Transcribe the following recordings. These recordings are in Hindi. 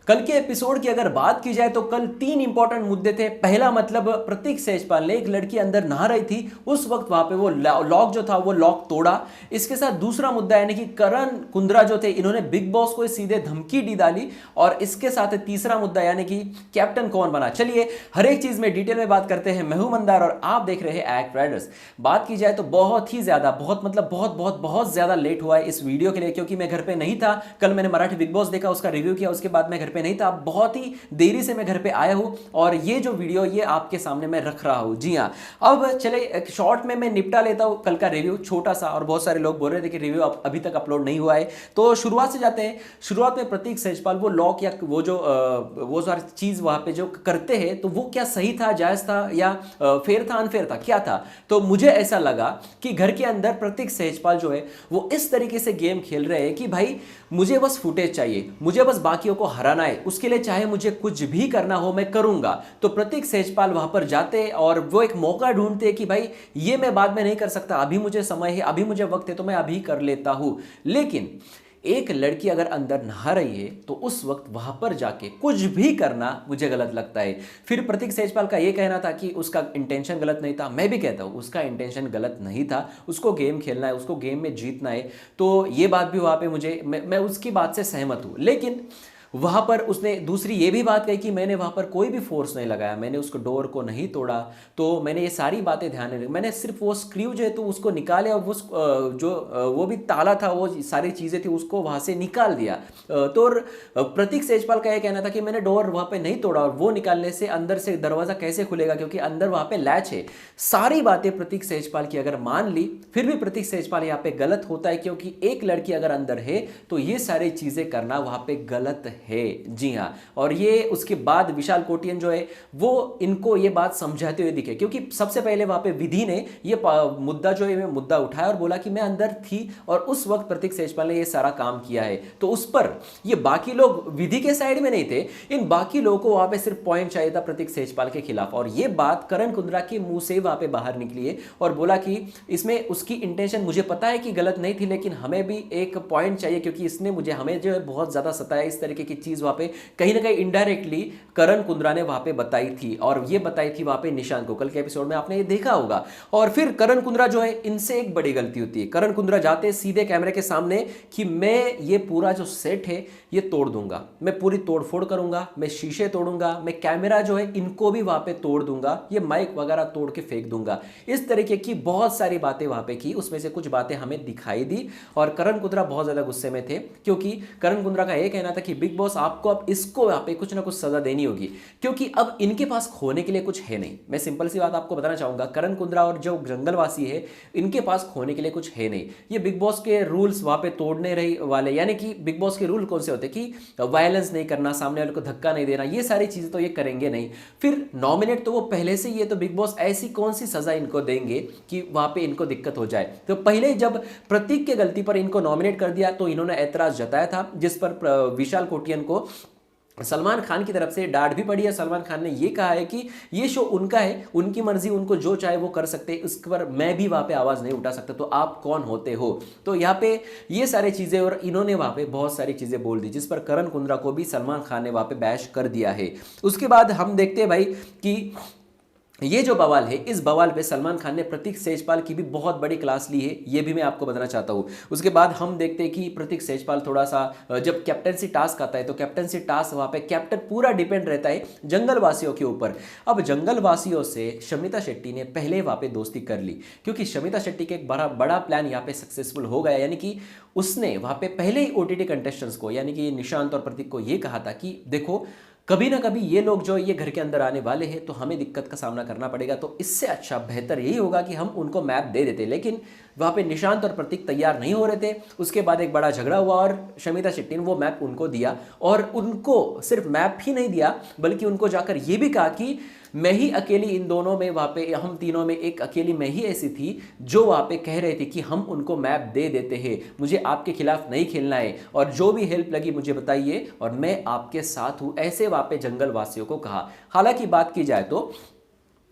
कल के एपिसोड की अगर बात की जाए तो कल 3 इंपॉर्टेंट मुद्दे थे। पहला मतलब प्रतीक सेजपाल ने एक लड़की अंदर नहा रही थी, उस वक्त वहां पे वो लॉक जो था वो लॉक तोड़ा। इसके साथ दूसरा मुद्दा यानी कि करण कुंद्रा जो थे इन्होंने बिग बॉस को सीधे धमकी दी डाली। और इसके साथ तीसरा मुद्दा यानी कि कैप्टन कौन बना। चलिए हर एक चीज में डिटेल में बात करते हैं। मैं हूं मंदार और आप देख रहे हैं एक्ट राइडर्स। बात की जाए तो बहुत ही ज्यादा बहुत ज्यादा लेट हुआ है इस वीडियो के लिए, क्योंकि मैं घर पे नहीं था। कल मैंने मराठी बिग बॉस देखा, उसका रिव्यू किया, उसके बाद मैं घर पे नहीं था। बहुत ही देरी से मैं घर पे आया हूं और ये जो वीडियो ये आपके सामने मैं रख रहा हूं। जी हां, अब चले शॉर्ट में मैं निपटा लेता हूं कल का रिव्यू छोटा सा। और बहुत सारे लोग बोल रहे थे कि रिव्यू अभी तक अपलोड नहीं हुआ है, तो शुरुआत से जाते हैं। शुरुआत में प्रतीक सेजपाल वो लॉक या वो सारी चीज वहां पे जो करते हैं, तो वो क्या सही था, जायज था या फेयर था, अनफेयर था, क्या था। तो मुझे ऐसा लगा कि घर के अंदर प्रतीक सेजपाल जो है वो इस तरीके से गेम खेल रहे हैं कि भाई मुझे बस फुटेज चाहिए, मुझे बस बाकियों को हराना है, उसके लिए चाहे मुझे कुछ भी करना हो मैं करूंगा। तो प्रतीक सेजपाल वहां पर जाते और वो एक मौका ढूंढते कि भाई ये मैं बाद में नहीं कर सकता, अभी मुझे समय है, अभी मुझे वक्त है, तो मैं अभी कर लेता हूं। लेकिन एक लड़की अगर अंदर नहा रही है तो उस वक्त वहां पर जाके कुछ भी करना मुझे गलत लगता है। फिर प्रतीक सेजपाल का यह कहना था कि उसका इंटेंशन गलत नहीं था। मैं भी कहता हूं उसका इंटेंशन गलत नहीं था, उसको गेम खेलना है, उसको गेम में जीतना है। तो ये बात भी वहां पे मैं उसकी बात से सहमत हूं। लेकिन वहां पर उसने दूसरी ये भी बात कही कि मैंने वहां पर कोई भी फोर्स नहीं लगाया, मैंने उसको डोर को नहीं तोड़ा। तो मैंने ये सारी बातें ध्यान में रखी, मैंने सिर्फ वो स्क्रू जो है तो उसको निकाले और वो भी ताला था, वो सारी चीजें थी उसको वहां से निकाल दिया। तो प्रतीक सेजपाल का यह कहना था कि मैंने डोर वहां पे नहीं तोड़ा और वो निकालने से अंदर से दरवाजा कैसे खुलेगा, क्योंकि अंदर वहां पे लैच है। सारी बातें प्रतीक सेजपाल की अगर मान ली, फिर भी प्रतीक सेजपाल यहाँ पे गलत होता है, क्योंकि एक लड़की अगर अंदर है तो ये सारी चीजें करना वहां पे गलत है। जी हां, और ये उसके बाद विशाल कोटियन जो है वो इनको ये बात समझाते हुए दिखे, क्योंकि सबसे पहले वहां पे विधि ने ये मुद्दा जो है मुद्दा उठाया और बोला कि मैं अंदर थी और उस वक्त प्रतीक सेजपाल ने ये सारा काम किया है। तो उस पर ये बाकी लोग विधि के साइड में नहीं थे, इन बाकी लोगों को वहां पे सिर्फ पॉइंट चाहिए था प्रतीक सेजपाल के खिलाफ। और ये बात करण कुंद्रा के मुंह से वहां पे बाहर निकली है और बोला कि इसमें उसकी इंटेंशन मुझे पता है कि गलत नहीं थी, लेकिन हमें भी एक पॉइंट चाहिए, क्योंकि इसने हमें जो है बहुत ज्यादा सताया। इस तरीके की चीज वहां पे कहीं ना कहीं इनडायरेक्टली करण कुंद्रा ने वहां पे बताई थी, और ये बताई थी वहां पे निशांत को। कल के एपिसोड में आपने ये देखा होगा। और फिर करण कुंद्रा जो है, इनसे एक बड़ी गलती होती है। करण कुंद्रा जाते सीधे कैमरे के सामने कि मैं ये पूरा जो सेट है ये तोड़ दूंगा, मैं पूरी तोड़फोड़ करूंगा, मैं शीशे तोड़ूंगा, मैं कैमरा जो है इनको भी वहां पे तोड़ दूंगा, ये माइक वगैरह तोड़ के फेंक दूंगा। इस तरीके की बहुत सारी बातें वहां पे की, उसमें से कुछ बातें हमें दिखाई दी और करण कुंद्रा बहुत ज्यादा गुस्से में थे, क्योंकि करण कुंद्रा का यह कहना था कि बिग बॉस आपको अब इसको यहाँ पे कुछ ना कुछ सजा देनी होगी, क्योंकि अब इनके पास खोने के लिए कुछ है नहीं। मैं सिंपल सी बात आपको बताना चाहूंगा, करण कुंद्रा और जो जंगलवासी है इनके पास खोने के लिए कुछ है नहीं। ये बिग बॉस के रूल्स वहां पे तोड़ने रही वाले, यानी कि बिग बॉस के रूल कौन से होते कि वायलेंस नहीं करना, सामने वाले को धक्का नहीं देना, ये सारी चीजें तो ये करेंगे नहीं। फिर नॉमिनेट तो वो पहले से ही है, तो बिग बॉस ऐसी कौन सी सजा इनको देंगे कि वहां पे इनको दिक्कत हो जाए। तो पहले जब प्रतीक के गलती पर इनको नॉमिनेट कर दिया तो इन्होंने ऐतराज जताया था, जिस पर विशाल कोटियन को सलमान खान की तरफ से डांट भी पड़ी है। सलमान खान ने यह कहा है कि ये शो उनका है, उनकी मर्जी, उनको जो चाहे वो कर सकते हैं, इस पर मैं भी वहां पे आवाज नहीं उठा सकता, तो आप कौन होते हो। तो यहाँ पे ये सारी चीजें, और इन्होंने वहां पे बहुत सारी चीजें बोल दी, जिस पर करण कुंद्रा को भी सलमान खान ने वहां पे बैश कर दिया है। उसके बाद हम देखते हैं भाई कि ये जो बवाल है, इस बवाल पे सलमान खान ने प्रतीक सेजपाल की भी बहुत बड़ी क्लास ली है, ये भी मैं आपको बताना चाहता हूं। उसके बाद हम देखते हैं कि प्रतीक सेजपाल थोड़ा सा जब कैप्टनसी टास्क आता है तो कैप्टनसी टास्क वहां पे कैप्टन पूरा डिपेंड रहता है जंगलवासियों के ऊपर। अब जंगलवासियों से शमिता शेट्टी ने पहले वहां पे दोस्ती कर ली, क्योंकि शमिता शेट्टी का एक बड़ा प्लान यहाँ पे सक्सेसफुल हो गया, यानी कि उसने वहां पे पहले ही ओटीटी कंटेस्टेंट्स को, यानी कि निशांत और प्रतीक को ये कहा था कि देखो कभी ना कभी ये लोग जो ये घर के अंदर आने वाले हैं तो हमें दिक्कत का सामना करना पड़ेगा, तो इससे अच्छा बेहतर यही होगा कि हम उनको मैप दे देते। लेकिन वहां पे निशांत और प्रतीक तैयार नहीं हो रहे थे। उसके बाद एक बड़ा झगड़ा हुआ और शमिता शेट्टी ने वो मैप उनको दिया, और उनको सिर्फ मैप ही नहीं दिया बल्कि उनको जाकर ये भी कहा कि मैं ही अकेली इन दोनों में, वहां पे हम तीनों में एक अकेली मैं ही ऐसी थी जो वहां पे कह रहे थे कि हम उनको मैप दे देते हैं, मुझे आपके खिलाफ नहीं खेलना है, और जो भी हेल्प लगी मुझे बताइए और मैं आपके साथ हूं, ऐसे वहां पे जंगल वासियों को कहा। हालांकि बात की जाए तो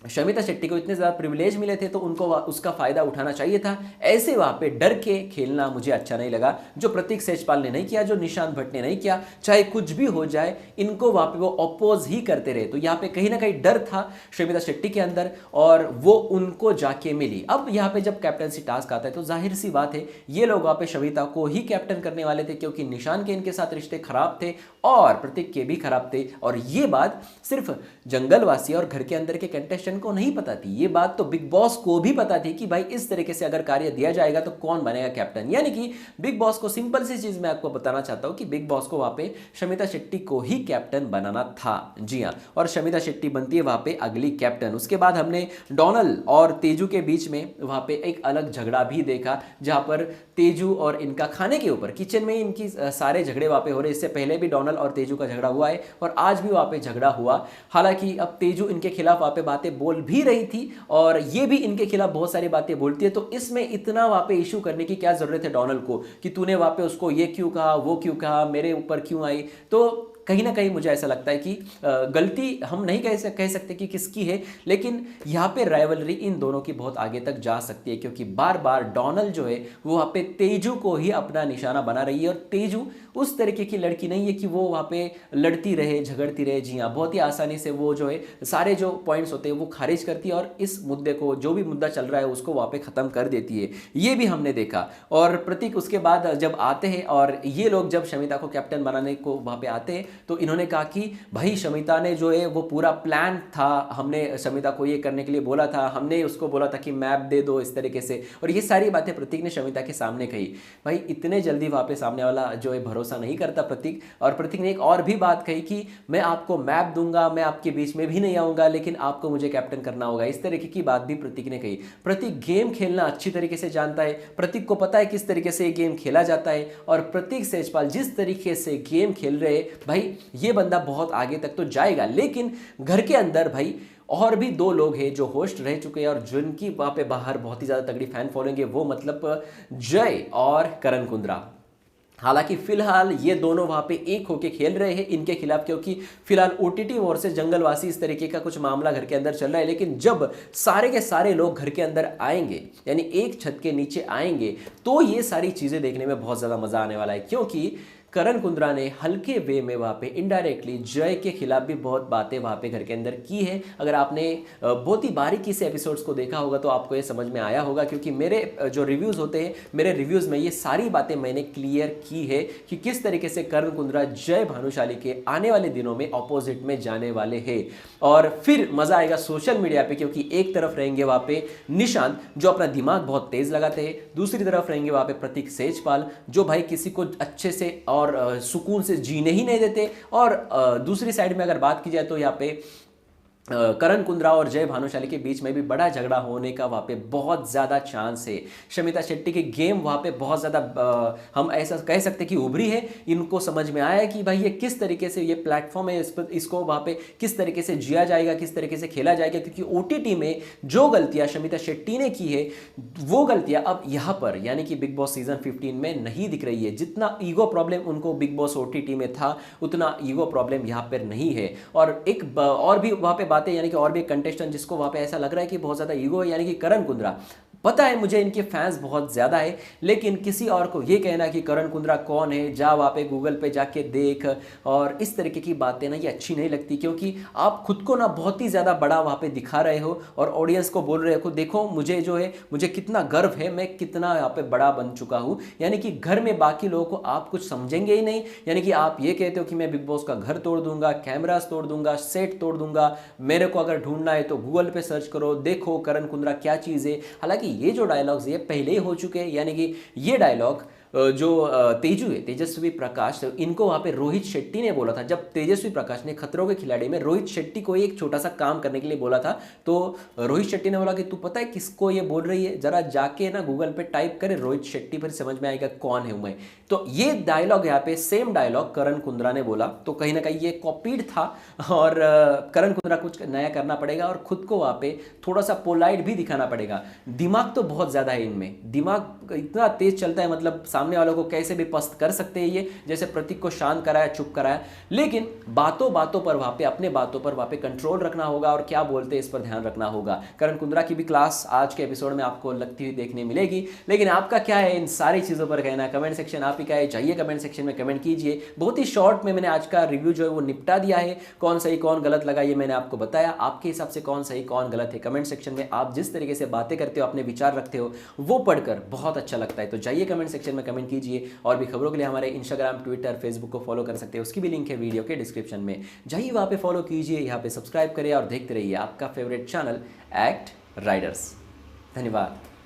शमिता शेट्टी को इतने ज़्यादा प्रिविलेज मिले थे तो उनको उसका फ़ायदा उठाना चाहिए था। ऐसे वहाँ पे डर के खेलना मुझे अच्छा नहीं लगा, जो प्रतीक सेजपाल ने नहीं किया, जो निशांत भट्ट ने नहीं किया। चाहे कुछ भी हो जाए, इनको वहाँ पे वो अपोज ही करते रहे। तो यहाँ पे कहीं ना कहीं डर था शमिता शेट्टी के अंदर और वो उनको जाके मिली। अब यहाँ पे जब कैप्टनसी टास्क आता है तो जाहिर सी बात है ये लोग वहाँ पे शमिता को ही कैप्टन करने वाले थे, क्योंकि निशांत के इनके साथ रिश्ते खराब थे और प्रतीक के भी खराब थे। और ये बात सिर्फ जंगलवासी और घर के अंदर के कंटेस्टेंट को नहीं पता थी, ये बात तो बिग बॉस को भी पता थी कि भाई इस तरीके से अगर कार्य दिया जाएगा तो कौन बनेगा कैप्टन। यानी कि बिग बॉस को सिंपल सी चीज मैं आपको बताना चाहता हूं कि बिग बॉस को वहां पे शमिता शेट्टी को ही कैप्टन बनाना था। जी हां, और शमिता शेट्टी बनती है वहां पे अगली कैप्टन। उसके बाद हमने डोनाल्ड और तेजू के बीच में वहां पे एक अलग झगड़ा भी देखा, जहां पर तेजू और इनका खाने के ऊपर किचन में इनकी सारे झगड़े वहां पे हो रहे। इससे पहले भी डोनाल्ड और तेजू का झगड़ा हुआ है और आज भी वहां पे झगड़ा हुआ। हालांकि अब तेजू इनके खिलाफ वहां पे बातें बोल भी रही थी और ये भी इनके खिलाफ बहुत सारी बातें बोलती है। तो इसमें इतना वहां पे इशू करने की क्या जरूरत है डोनाल्ड को कि तूने वहां पे उसको ये क्यों कहा, वो क्यों कहा, मेरे ऊपर क्यों आई। तो कहीं ना कहीं मुझे ऐसा लगता है कि गलती हम नहीं कह सकते कि किसकी है, लेकिन यहाँ पे राइवलरी इन दोनों की बहुत आगे तक जा सकती है, क्योंकि बार बार डोनाल्ड जो है वो वहाँ पे तेजू को ही अपना निशाना बना रही है। और तेजू उस तरीके की लड़की नहीं है कि वो वहाँ पे लड़ती रहे, झगड़ती रहे। जी हाँ, बहुत ही आसानी से वो जो है सारे जो पॉइंट्स होते हैं वो खारिज करती है और इस मुद्दे को, जो भी मुद्दा चल रहा है उसको वहाँ पे ख़त्म कर देती है। ये भी हमने देखा। और प्रतीक उसके बाद जब आते हैं और ये लोग जब शमिता को कैप्टन बनाने को वहाँ पे आते हैं तो इन्होंने कहा कि भाई शमिता ने जो है वो पूरा प्लान था, हमने शमिता को ये करने के लिए बोला था, हमने उसको बोला था कि मैप दे दो इस तरीके से। और ये सारी बातें प्रतीक ने शमिता के सामने कही। भाई इतने जल्दी वहाँ पे सामने वाला जो है भरोसा नहीं करता प्रतीक। और प्रतीक ने एक और भी बात कही कि मैं आपको मैप दूंगा, मैं आपके बीच में भी नहीं आऊंगा, लेकिन आपको मुझे कैप्टन करना होगा। इस तरीके की बात भी प्रतीक ने कही। प्रतीक गेम खेलना अच्छी तरीके से जानता है, प्रतीक को पता है किस तरीके से ये गेम खेला जाता है। और प्रतीक सेजपाल जिस तरीके से गेम खेल रहे, भाई ये बंदा बहुत आगे तक तो जाएगा। लेकिन घर के अंदर भाई और भी दो लोग हैं जो होस्ट रह चुके हैं और जिनकी वहां पे बाहर बहुत ही ज्यादा तगड़ी फैन फॉलोइंग है, वो मतलब जय और करण कुंद्रा। हालांकि फिलहाल ये दोनों वहां पे एक होके खेल रहे हैं इनके खिलाफ, क्योंकि फिलहाल ओटीटी वॉर से जंगलवासी इस तरीके का कुछ मामला घर के अंदर चल रहा है। लेकिन जब सारे के सारे लोग घर के अंदर आएंगे, यानी एक छत के नीचे आएंगे, तो ये सारी चीजें देखने में बहुत ज्यादा मजा आने वाला है। क्योंकि करण कुंद्रा ने हल्के वे में वहाँ पे इनडायरेक्टली जय के खिलाफ भी बहुत बातें वहाँ पे घर के अंदर की है। अगर आपने बहुत ही बारीकी से एपिसोड्स को देखा होगा तो आपको ये समझ में आया होगा, क्योंकि मेरे जो रिव्यूज़ होते हैं, मेरे रिव्यूज़ में ये सारी बातें मैंने क्लियर की है कि किस तरीके से करण कुंद्रा जय भानुशाली के आने वाले दिनों में ऑपोजिट में जाने वाले हैं। और फिर मज़ा आएगा सोशल मीडिया पर, क्योंकि एक तरफ रहेंगे वहाँ पे निशांत जो अपना दिमाग बहुत तेज़ लगाते हैं, दूसरी तरफ रहेंगे वहाँ पे प्रतीक सेजपाल जो भाई किसी को अच्छे से और सुकून से जीने ही नहीं देते। और दूसरी साइड में अगर बात की जाए तो यहाँ पे करण कुंद्रा और जय भानुशाली के बीच में भी बड़ा झगड़ा होने का वहाँ पे बहुत ज़्यादा चांस है। शमिता शेट्टी की गेम वहाँ पे बहुत ज़्यादा हम ऐसा कह सकते हैं कि उभरी है। इनको समझ में आया है कि भाई ये किस तरीके से ये प्लेटफॉर्म है, इसको वहाँ पे किस तरीके से जिया जाएगा, किस तरीके से खेला जाएगा। क्योंकि ओटीटी में जो गलतियाँ शमिता शेट्टी ने की है वो गलतियाँ अब यहाँ पर यानी कि बिग बॉस सीजन 15 में नहीं दिख रही है। जितना ईगो प्रॉब्लम उनको बिग बॉस ओटीटी में था उतना ईगो प्रॉब्लम यहाँ पर नहीं है। और एक और भी वहाँ पे यानी कि और भी कंटेस्टेंट जिसको वहां पे ऐसा लग रहा है कि बहुत ज्यादा ईगो है, यानी कि करण कुंद्रा। पता है मुझे इनके फैंस बहुत ज्यादा है, लेकिन किसी और को ये कहना कि करण कुंद्रा कौन है, जा वहाँ पे गूगल पे जाके देख, और इस तरीके की बातें ना ये अच्छी नहीं लगती। क्योंकि आप खुद को ना बहुत ही ज़्यादा बड़ा वहाँ पे दिखा रहे हो और ऑडियंस को बोल रहे हो देखो मुझे जो है मुझे कितना गर्व है, मैं कितना यहाँ पे बड़ा बन चुका हूँ। यानी कि घर में बाकी लोगों को आप कुछ समझेंगे ही नहीं। यानी कि आप ये कहते हो कि मैं बिग बॉस का घर तोड़ दूंगा, कैमरास तोड़ दूंगा, सेट तोड़ दूंगा, मेरे को अगर ढूंढना है तो गूगल पे सर्च करो, देखो करण कुंद्रा क्या चीज़ है। हालांकि ये जो डायलॉग्स ये पहले ही हो चुके हैं, यानी कि ये डायलॉग जो तेजू है, तेजस्वी प्रकाश, इनको वहाँ पे रोहित शेट्टी ने बोला था। जब तेजस्वी प्रकाश ने खतरों के खिलाड़ी में रोहित शेट्टी को एक छोटा सा काम करने के लिए बोला था, तो रोहित शेट्टी ने बोला कि तू पता है किसको ये बोल रही है, जरा जाके ना गूगल पे टाइप करे रोहित शेट्टी, फिर समझ में आएगा कौन है मैं। तो ये डायलॉग यहाँ पे सेम डायलॉग करण कुंद्रा ने बोला, तो कहीं ना कहीं ये कॉपीड था। और करण कुंद्रा कुछ नया करना पड़ेगा और खुद को वहाँ पे थोड़ा सा पोलाइट भी दिखाना पड़ेगा। दिमाग तो बहुत ज़्यादा है इनमें, दिमाग इतना तेज चलता है, मतलब सामने वालों को कैसे भी पस्त कर सकते हैं ये, जैसे प्रतीक को शांत कराया, चुप कराया, लेकिन बातों बातों पर वहाँ पे, अपने बातों पर वहाँ पे कंट्रोल रखना होगा और क्या बोलते हैं इस पर ध्यान रखना होगा। करण कुंद्रा की भी क्लास आज के एपिसोड में आपको लगती हुई देखने मिलेगी। लेकिन आपका क्या है इन सारी चीज़ों पर कहना, कमेंट सेक्शन आप ही का है, जाइए कमेंट सेक्शन में कमेंट कीजिए। बहुत ही शॉर्ट में मैंने आज का रिव्यू जो है वो निपटा दिया है। कौन सही कौन गलत लगा ये मैंने आपको बताया। आपके हिसाब से कौन सही कौन गलत है, कमेंट सेक्शन में आप जिस तरीके से बातें करते हो, अपने विचार रखते हो, वो पढ़कर बहुत अच्छा लगता है। तो जाइए कमेंट सेक्शन में कमेंट कीजिए। और भी खबरों के लिए हमारे इंस्टाग्राम, ट्विटर, फेसबुक को फॉलो कर सकते हैं, उसकी भी लिंक है वीडियो के डिस्क्रिप्शन में। जाइए वहाँ पे फॉलो कीजिए, यहाँ पे सब्सक्राइब करिए और देखते रहिए आपका फेवरेट चैनल एक्ट राइडर्स। धन्यवाद।